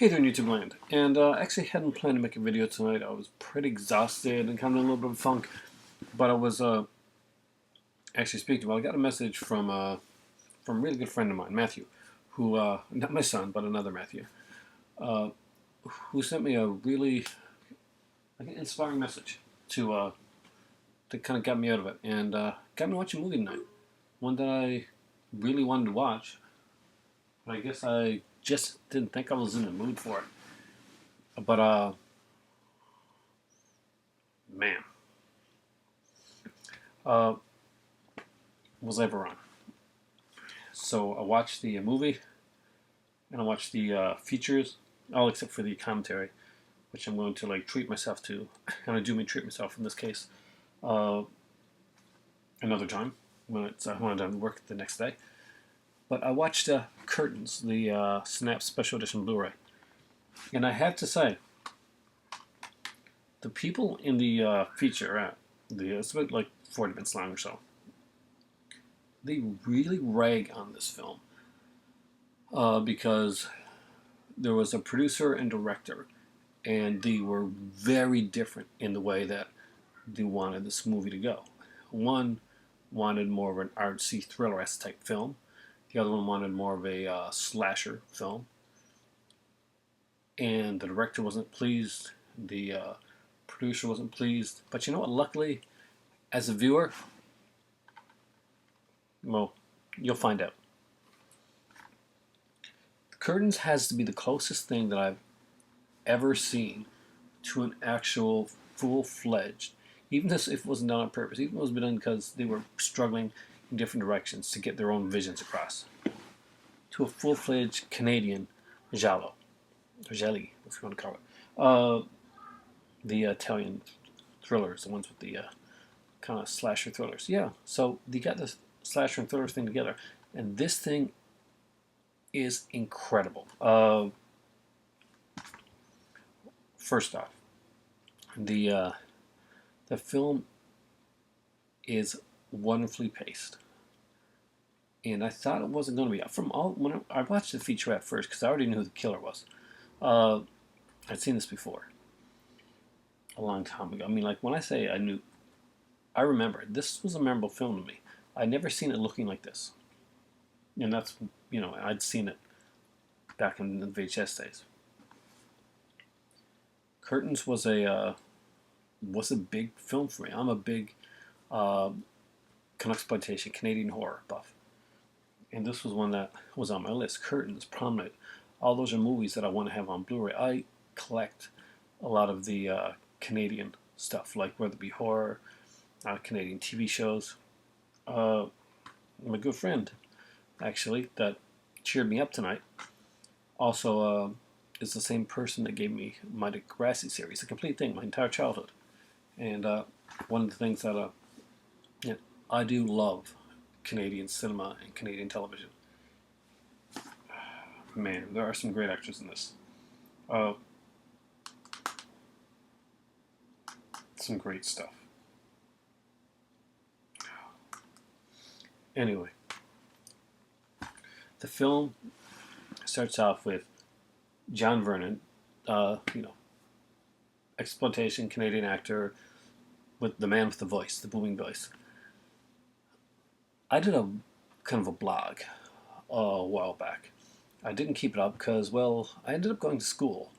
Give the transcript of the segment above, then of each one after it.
Hey there, YouTube land. And actually hadn't planned to make a video tonight. I was pretty exhausted and kind of in a little bit of funk. But I was actually speaking. Well, I got a message from a really good friend of mine, Matthew, who not my son, but another Matthew, uh, who sent me a really inspiring message to kind of got me out of it and got me watching a movie tonight. One that I really wanted to watch, but I guess I just didn't think I was in the mood for it. But man, uh, was I ever wrong? So I watched the movie and I watched the features, all except for the commentary, which I'm going to like treat myself to. And I do mean treat myself in this case uh, another time when I'm done work the next day. But I watched Curtains, the Synapse Special Edition Blu-ray, and I have to say, the people in the feature, it's about like 40 minutes long or so, they really rag on this film because there was a producer and director, and they were very different in the way that they wanted this movie to go. One wanted more of an artsy thriller-esque type film. The other one wanted more of a slasher film. And the director wasn't pleased. The producer wasn't pleased. But you know what? Luckily, as a viewer, well, you'll find out. Curtains has to be the closest thing that I've ever seen to an actual full-fledged, even if it wasn't done on purpose, even if it was done because they were struggling in different directions to get their own visions across, to a full-fledged Canadian giallo, or jelly, if you want to call it. The Italian thrillers, the ones with the kind of slasher thrillers. Yeah, so they got this slasher and thriller thing together, and this thing is incredible. First off, the the film is wonderfully paced, and I thought it wasn't going to be. From all when I watched the featurette first, because I already knew who the killer was. Uh, I'd seen this before a long time ago. I mean, like when I say I knew, I remember this was a memorable film to me. I'd never seen it looking like this, and that's I'd seen it back in the VHS days. Curtains was a big film for me. I'm a big uh, exploitation Canadian horror buff, and this was one that was on my list. Curtains, Prominent, all those are movies that I want to have on Blu-ray. I collect a lot of the Canadian stuff, like whether it be horror, Canadian TV shows. My good friend, actually, that cheered me up tonight, also is the same person that gave me my Degrassi series, the complete thing, my entire childhood. And one of the things that yeah, I do love Canadian cinema and Canadian television. Man, there are some great actors in this. Uh, some great stuff. Anyway, the film starts off with John Vernon, exploitation Canadian actor with the man with the voice, the booming voice. I did a kind of a blog a while back. I didn't keep it up because, well, I ended up going to school,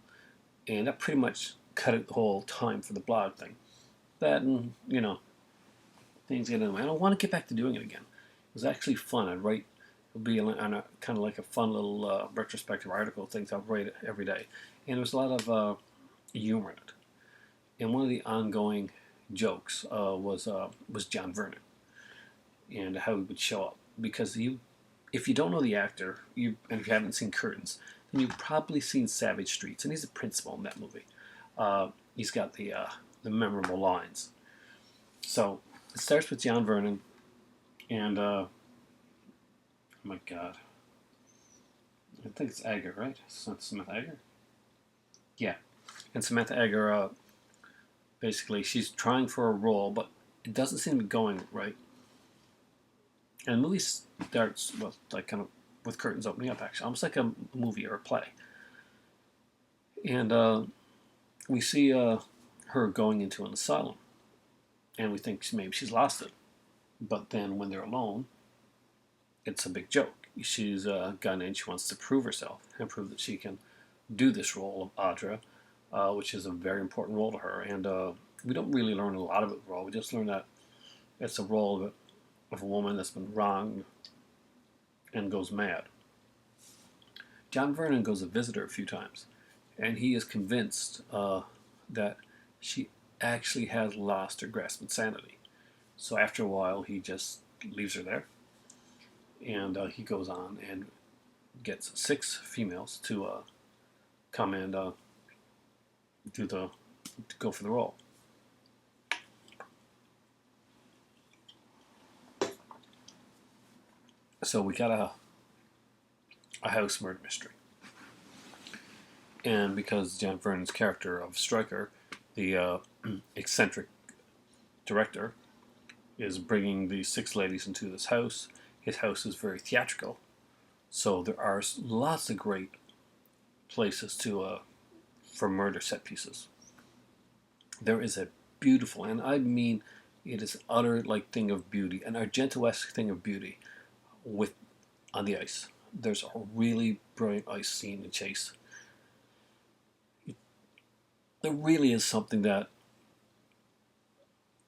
and that pretty much cut it the whole time for the blog thing. That and things get in the way. I don't want to get back to doing it again. It was actually fun. I'd write. It would be on a kind of like a fun little retrospective article, things I'd write every day, and there was a lot of humor in it. And one of the ongoing jokes was John Vernon and how he would show up, because if you don't know the actor, and if you haven't seen Curtains, then you've probably seen Savage Streets, and he's the principal in that movie. He's got the memorable lines. So it starts with John Vernon, and oh my God, I think it's Egger, right? It's not Samantha Egger. Yeah, and Samantha Egger, basically, she's trying for a role, but it doesn't seem to be going right. And the movie starts with like kind of with curtains opening up, actually, almost like a movie or a play. And we see her going into an asylum, and we think maybe she's lost it. But then when they're alone, it's a big joke. She's gone in, she wants to prove herself and prove that she can do this role of Audra, which is a very important role to her. And we don't really learn a lot about the role. We just learn that it's a role of a woman that's been wronged and goes mad. John Vernon goes to visit her a few times, and he is convinced that she actually has lost her grasp of sanity. So after a while, he just leaves her there, and he goes on and gets 6 females to come and do the to go for the role. So we got a house murder mystery, and because John Vernon's character of Stryker, the eccentric director, is bringing these 6 ladies into this house. His house is very theatrical, so there are lots of great places to for murder set pieces. There is a beautiful, and I mean, it is an utter like thing of beauty, an Argento-esque thing of beauty, with on the ice. There's a really brilliant ice scene in Chase. There really is something that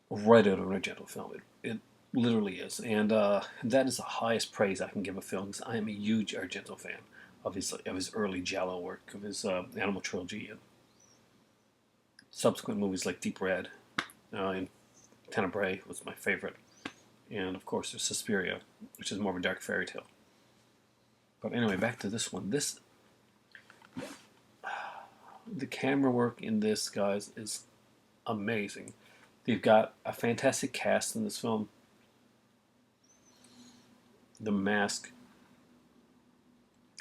right out of an Argento film. It literally is, and that is the highest praise I can give a film because I am a huge Argento fan of his early Giallo work, of his Animal Trilogy, and subsequent movies like Deep Red and Tenebrae was my favorite, and of course there's Suspiria, which is more of a dark fairy tale. But anyway, back to this one. The camera work in this, guys, is amazing. They've got a fantastic cast in this film. The mask,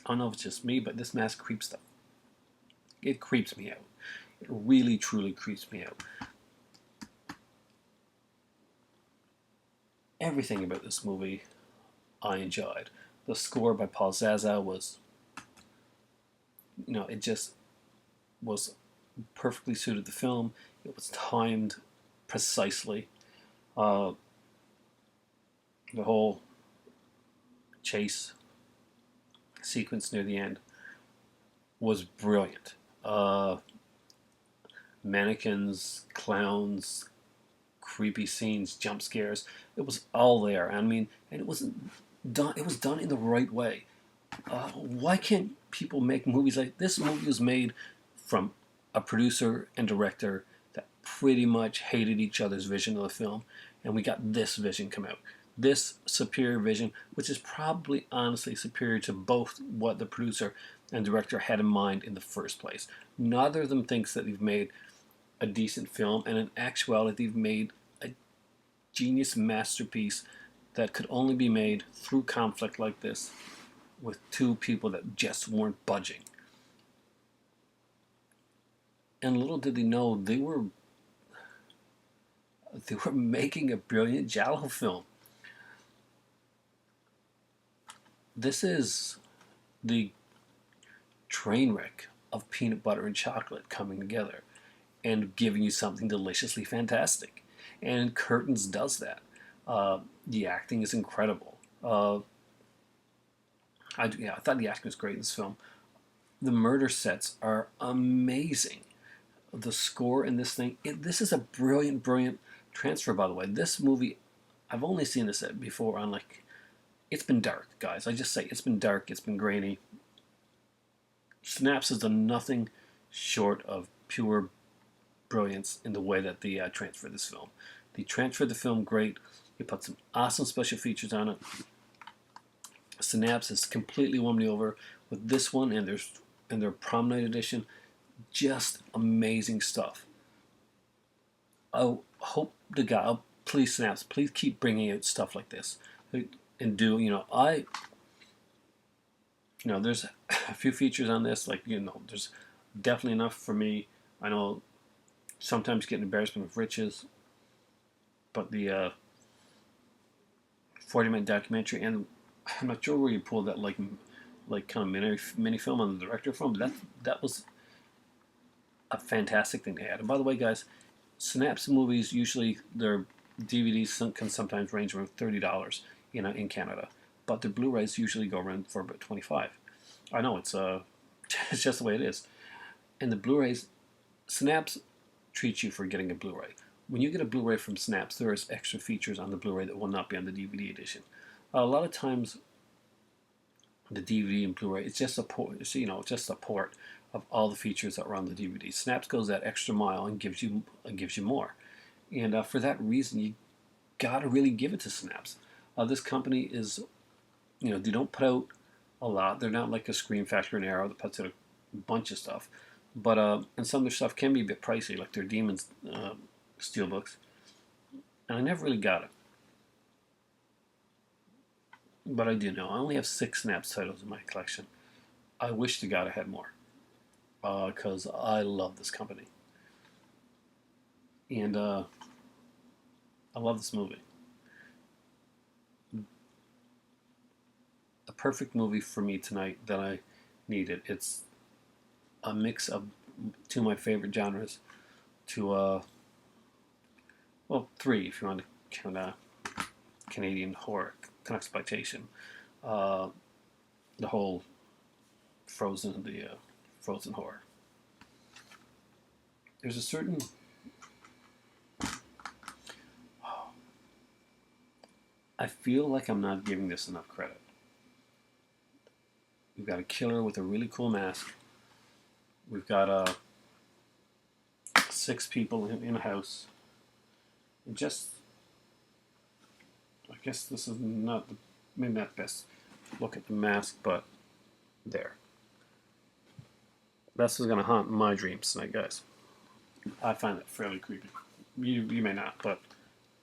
I don't know if it's just me, but this mask creeps it creeps me out. It really, truly creeps me out. Everything about this movie I enjoyed. The score by Paul Zaza was, it just was perfectly suited the film. It was timed precisely. The whole chase sequence near the end was brilliant. Mannequins, clowns, creepy scenes, jump scares. It was all there. I mean, and it wasn't done. It was done in the right way. Why can't people make movies like this? Movie was made from a producer and director that pretty much hated each other's vision of the film, and we got this vision come out. This superior vision, which is probably honestly superior to both what the producer and director had in mind in the first place. Neither of them thinks that they've made a decent film, and in actuality, they've made a genius masterpiece that could only be made through conflict like this with 2 people that just weren't budging. And little did they know they were making a brilliant Giallo film. This is the train wreck of peanut butter and chocolate coming together and giving you something deliciously fantastic. And Curtains does that. The acting is incredible. I thought the acting was great in this film. The murder sets are amazing. The score in this thing, this is a brilliant, brilliant transfer, by the way. This movie, I've only seen this before on it's been dark, guys. I just say it's been dark, it's been grainy. Synapse has done nothing short of pure brilliance in the way that they transferred this film. They transferred the film great. They put some awesome special features on it. Synapse has completely won me over with this one and their prom night edition. Just amazing stuff. I hope to God, please Synapse, please keep bringing out stuff like this, and there's a few features on this, there's definitely enough for me. I know sometimes get an embarrassment of riches, but the 40-minute documentary, and I'm not sure where you pulled that kind of mini film on the director from, but that was a fantastic thing to add. And by the way, guys, Synapse movies usually their DVDs can sometimes range around $30, in Canada, but the Blu-rays usually go around for about 25. I know it's it's just the way it is. And the Blu-rays, Synapse treats you for getting a Blu-ray. When you get a Blu-ray from Synapse, there is extra features on the Blu-ray that will not be on the DVD edition. A lot of times, the DVD and Blu-ray, it's just a port. Just a port of all the features that are on the DVD. Synapse goes that extra mile and gives you more. And for that reason, you gotta really give it to Synapse. This company is, they don't put out a lot. They're not like a Scream Factory and Arrow that puts out a bunch of stuff. But and some of their stuff can be a bit pricey, like their Demons steelbooks. And I never really got it. But I do know. I only have 6 Synapse titles in my collection. I wish to God I had more. Because I love this company. And I love this movie. A perfect movie for me tonight that I needed. It's a mix of 2 of my favorite genres. Well, 3 if you want to count Canadian horror, exploitation. The whole Frozen, the Frozen horror. There's a certain I feel like I'm not giving this enough credit. We've got a killer with a really cool mask. We've got 6 people in a house. And I guess this is maybe not the best look at the mask, but there. That's what's going to haunt my dreams tonight, guys. I find that fairly creepy. You may not, but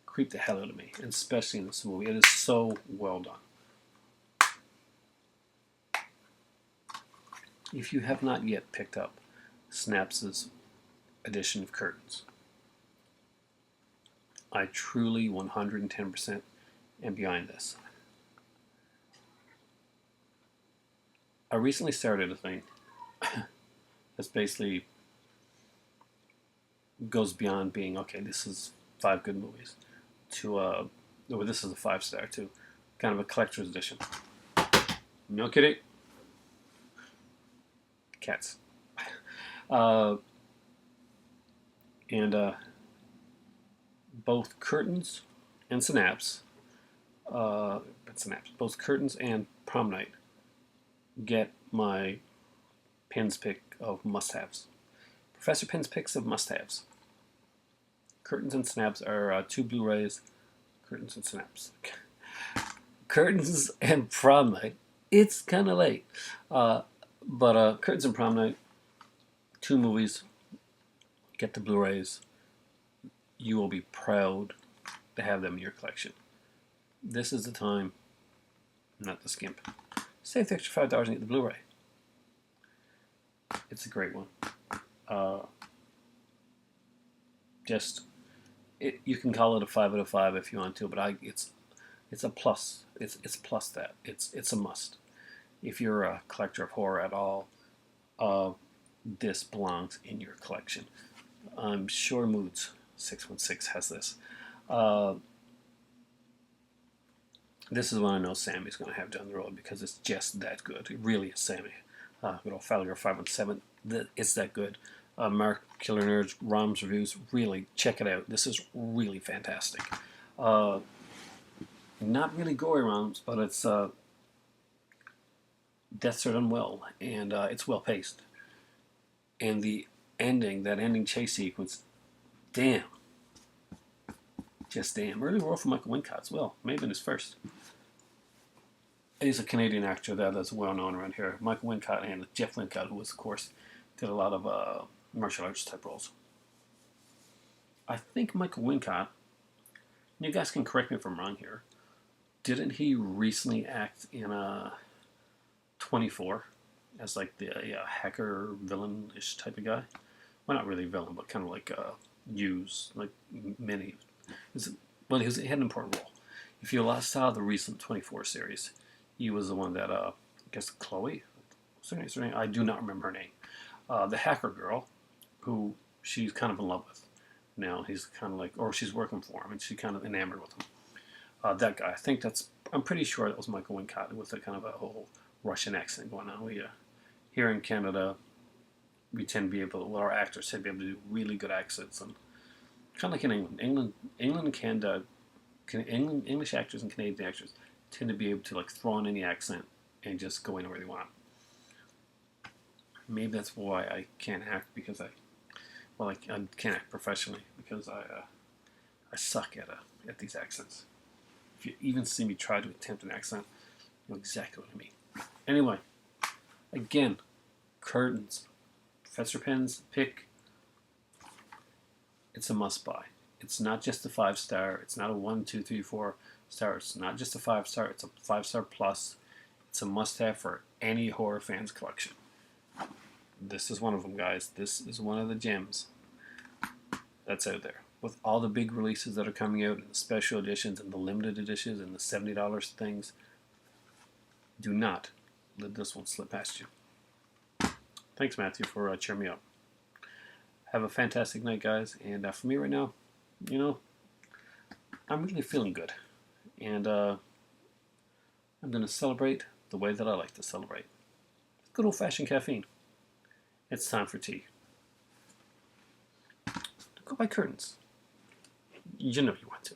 creep the hell out of me, and especially in this movie. It is so well done. If you have not yet picked up Synapse's edition of Curtains, I truly 110% am behind this. I recently started a thing that's basically goes beyond being, okay, this is 5 good movies, to, well, this is a 5-star, to kind of a collector's edition. No kidding. Cats. And both Curtains and Synapse, both Curtains and Prom Night get my Pin's pick of must-haves. Professor Pin's picks of must-haves. Curtains and Synapse are 2 Blu-rays. Curtains and Synapse. Curtains and Prom Night. It's kind of late. But Curtains and Prom Night, 2 movies. Get the Blu-rays. You will be proud to have them in your collection. This is the time not to skimp. Save the extra $5 and get the Blu-ray. It's a great one. You can call it a 5 out of 5 if you want to, but it's a plus. It's plus that. It's a must. If you're a collector of horror at all, this belongs in your collection. I'm sure Moods 616 has this. This is one I know Sammy's going to have down the road because it's just that good. It really is Sammy. Good old Falliger 517. It's that good. Mark Killer Nerds, Rom's Reviews. Really, check it out. This is really fantastic. Not really gory Roms, but it's deaths are done well, and it's well paced. And the ending, that ending chase sequence, damn. Just damn. Early role for Michael Wincott as well. Maybe in his first. He's a Canadian actor that's well known around here. Michael Wincott and Jeff Wincott, who was, of course, did a lot of martial arts type roles. I think Michael Wincott, you guys can correct me if I'm wrong here, didn't he recently act in 24 as like the hacker villain-ish type of guy? Well, not really villain, but kind of like use like many. He had an important role. If you last saw the recent 24 series, he was the one that I guess Chloe, what's her name? I do not remember her name. The hacker girl who she's kind of in love with now. He's kind of like, or she's working for him, and she's kind of enamored with him. That guy, I think I'm pretty sure that was Michael Wincott with a kind of a whole Russian accent going on. We here in Canada, we tend to be able, well, our actors tend to be able to do really good accents, and kind of like in England and Canada, English actors and Canadian actors tend to be able to like throw on any accent and just go anywhere they want. Maybe that's why I can't act because I can't act professionally because I suck at these accents. If you even see me try to attempt an accent, you know exactly what I mean. Anyway, again, Curtains, Professor Pen's pick. It's a must buy. It's not just a 5-star. It's not a 1, 2, 3, 4-star. It's not just a 5-star. It's a 5-star plus. It's a must-have for any horror fans collection. This is one of them, guys. This is one of the gems that's out there. With all the big releases that are coming out, and the special editions, and the limited editions, and the $70 things, do not let this one slip past you. Thanks, Matthew, for cheering me up. Have a fantastic night, guys. And for me right now, you know, I'm really feeling good. And I'm going to celebrate the way that I like to celebrate. Good old-fashioned caffeine. It's time for tea. Go buy Curtains. You know you want to.